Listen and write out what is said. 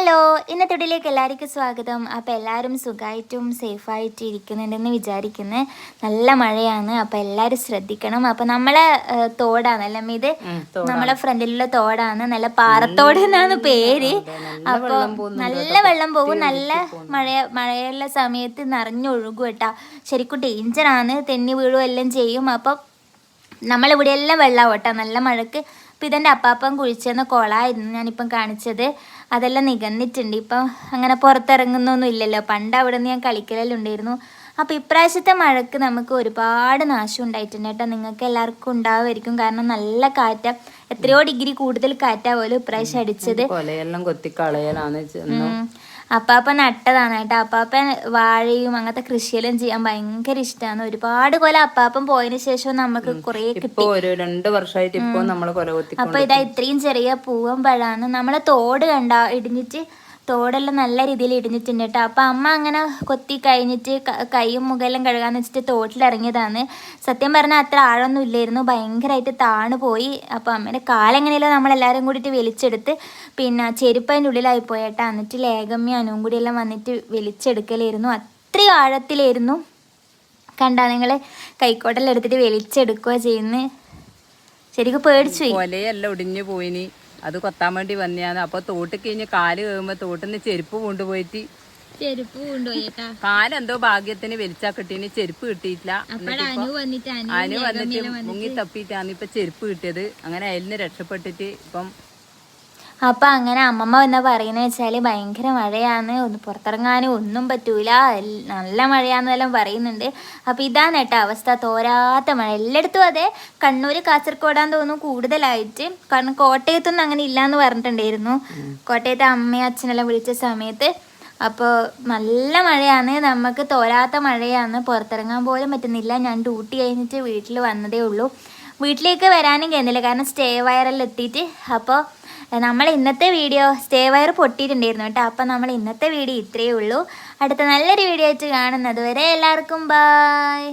Hello, ഇന്നത്തെ വീഡിയോയിലേക്ക് എല്ലാവർക്കും സ്വാഗതം. അപ്പോൾ എല്ലാവരും സുഖമായിട്ടും സേഫായിട്ടും ഇരിക്കുന്നുണ്ടെന്ന് വിചാരിക്കുന്നത്. നല്ല മഴയാണ്, അപ്പോൾ എല്ലാവരും ശ്രദ്ധിക്കണം. അപ്പോൾ നമ്മളെ തോടാണല്ലേ ഇത്, നമ്മളെ ഫ്രണ്ടിലുള്ള തോടാണ്, നല്ല പാറത്തോട് എന്നാണ് പേര്. അപ്പോൾ നല്ല വെള്ളം പോകും, നല്ല മഴയുള്ള സമയത്ത് നിറഞ്ഞൊഴുകും കേട്ടോ. ശരിക്കും ഡേഞ്ചറാണ്, തെന്നി വീഴും എല്ലാം ചെയ്യും. അപ്പം നമ്മളിവിടെ എല്ലാം വെള്ളമാവും കേട്ടോ നല്ല മഴക്ക്. അപ്പോൾ ഇതെൻ്റെ അപ്പാപ്പൻ കുഴിച്ചെന്ന കുളമായിരുന്നു ഞാനിപ്പം കാണിച്ചത്. അതെല്ലാം നികന്നിട്ടുണ്ട്. ഇപ്പം അങ്ങനെ പുറത്തിറങ്ങുന്നൊന്നും ഇല്ലല്ലോ. പണ്ട് അവിടെ നിന്ന് ഞാൻ കളിക്കലെല്ലാം ഉണ്ടായിരുന്നു. അപ്പോൾ ഇപ്രാവശ്യത്തെ മഴക്ക് നമുക്ക് ഒരുപാട് നാശം ഉണ്ടായിട്ടുണ്ട് കേട്ടോ. നിങ്ങൾക്ക് എല്ലാവർക്കും ഉണ്ടാവുമായിരിക്കും, കാരണം നല്ല കാറ്റ, എത്രയോ ഡിഗ്രി കൂടുതൽ കാറ്റാ പോലും ഇപ്രാവശ്യം അടിച്ചത്. അപ്പാപ്പൻ നട്ടതാണ് കേട്ടോ. അപ്പാപ്പൻ വാഴയും അങ്ങനത്തെ കൃഷിയെല്ലാം ചെയ്യാൻ ഭയങ്കര ഇഷ്ടമാണ്. ഒരുപാട് കൊല അപ്പാപ്പൻ പോയതിനു ശേഷം നമുക്ക് കുറെ കിട്ടി. 2 വർഷമായിട്ട് അപ്പൊ ഇതാ ഇത്രയും ചെറിയ പൂവൻ പഴമാണ്. നമ്മളെ തോട് കണ്ട ഇടിഞ്ഞിട്ട്, തോടെല്ലാം നല്ല രീതിയിൽ ഇടിഞ്ഞിട്ടുണ്ട് കേട്ടോ. അപ്പം അമ്മ അങ്ങനെ കൊത്തി കഴിഞ്ഞിട്ട് കൈയും മുഖമെല്ലാം കഴുകാന്ന് വെച്ചിട്ട് തോട്ടിലിറങ്ങിയതാണ്. സത്യം പറഞ്ഞാൽ അത്ര ആഴമൊന്നും ഇല്ലായിരുന്നു, ഭയങ്കരമായിട്ട് താണു പോയി. അപ്പോൾ അമ്മേൻ്റെ കാലെങ്ങനെയല്ലോ നമ്മളെല്ലാവരും കൂടിയിട്ട് വലിച്ചെടുത്ത്, പിന്നെ ചെരുപ്പ് അതിൻ്റെ ഉള്ളിലായി പോയേട്ടാ. എന്നിട്ട് ലേഖമ്യ അനുവും കൂടി എല്ലാം വന്നിട്ട് വലിച്ചെടുക്കലായിരുന്നു. അത്രയും ആഴത്തിലായിരുന്നു. കണ്ടാ നിങ്ങൾ, കൈക്കോട്ടെല്ലാം എടുത്തിട്ട് വലിച്ചെടുക്കുക ചെയ്യുന്നത്. ശരിക്കും പേടിച്ചു പോയി. കൊലയെല്ലാം ഒടിഞ്ഞു പോയിനി, അത് കൊത്താൻ വേണ്ടി വന്നെയാണ്. അപ്പൊ തോട്ട് കഴിഞ്ഞ് കാല് കയറുമ്പോ തോട്ടിന്ന് ചെരുപ്പ് കൊണ്ടുപോയിട്ട് കാലെന്തോ ഭാഗ്യത്തിന് വലിച്ചാ കിട്ടീന്, ചെരുപ്പ് കിട്ടിയിട്ടില്ല. അനു വന്നിട്ട് മുങ്ങി തപ്പിയിട്ടാണ് ഇപ്പൊ ചെരുപ്പ് കിട്ടിയത്. അങ്ങനെ അതിൽ രക്ഷപ്പെട്ടിട്ട് ഇപ്പം. അപ്പം അങ്ങനെ അമ്മമ്മ എന്നാ പറയുന്നത് വെച്ചാൽ ഭയങ്കര മഴയാണ്, ഒന്ന് പുറത്തിറങ്ങാനും ഒന്നും പറ്റൂല, നല്ല മഴയാന്നെല്ലാം പറയുന്നുണ്ട്. അപ്പോൾ ഇതാണ് കേട്ടോ അവസ്ഥ, തോരാത്ത മഴ എല്ലായിടത്തും. അതെ, കണ്ണൂർ കാസർഗോഡാന്ന് തോന്നുന്നു കൂടുതലായിട്ട്, കാരണം കോട്ടയത്തൊന്നും അങ്ങനെ ഇല്ലയെന്ന് പറഞ്ഞിട്ടുണ്ടായിരുന്നു, കോട്ടയത്തെ അമ്മയും അച്ഛനെല്ലാം വിളിച്ച സമയത്ത്. അപ്പോൾ നല്ല മഴയാണ്, നമുക്ക് തോരാത്ത മഴയാണ്, പുറത്തിറങ്ങാൻ പോലും പറ്റുന്നില്ല. ഞാൻ ഡ്യൂട്ടി കഴിഞ്ഞിട്ട് വീട്ടിൽ വന്നതേ ഉള്ളൂ. വീട്ടിലേക്ക് വരാനും കഴിയുന്നില്ല, കാരണം സ്റ്റേ വയറെല്ലാം എത്തിയിട്ട്. അപ്പോൾ നമ്മൾ ഇന്നത്തെ വീഡിയോ, സ്റ്റേ വയർ പൊട്ടിയിട്ടുണ്ടായിരുന്നു കേട്ടോ. അപ്പം നമ്മൾ ഇന്നത്തെ വീഡിയോ ഇത്രയേ ഉള്ളൂ. അടുത്ത നല്ലൊരു വീഡിയോ ആയിട്ട് കാണുന്നത് വരെ എല്ലാവർക്കും ബായ്.